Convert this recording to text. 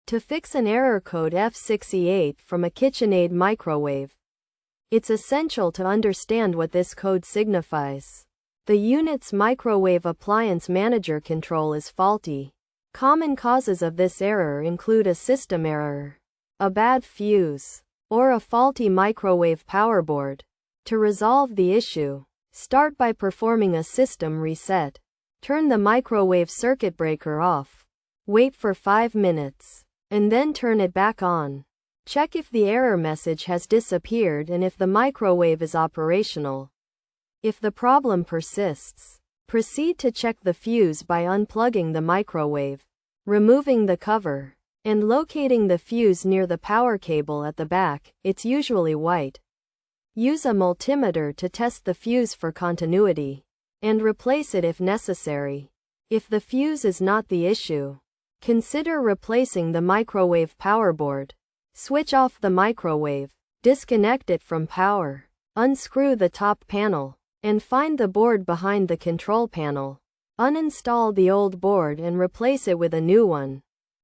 To fix an error code F6E8 from a KitchenAid microwave, it's essential to understand what this code signifies. The unit's microwave appliance manager control is faulty. Common causes of this error include a system error, a bad fuse, or a faulty microwave power board. To resolve the issue, start by performing a system reset. Turn the microwave circuit breaker off. Wait for 5 minutes, and then turn it back on. Check if the error message has disappeared and if the microwave is operational. If the problem persists, proceed to check the fuse by unplugging the microwave, removing the cover, and locating the fuse near the power cable at the back. It's usually white. Use a multimeter to test the fuse for continuity, and replace it if necessary. If the fuse is not the issue, consider replacing the microwave power board. Switch off the microwave, disconnect it from power, unscrew the top panel, and find the board behind the control panel. Uninstall the old board and replace it with a new one.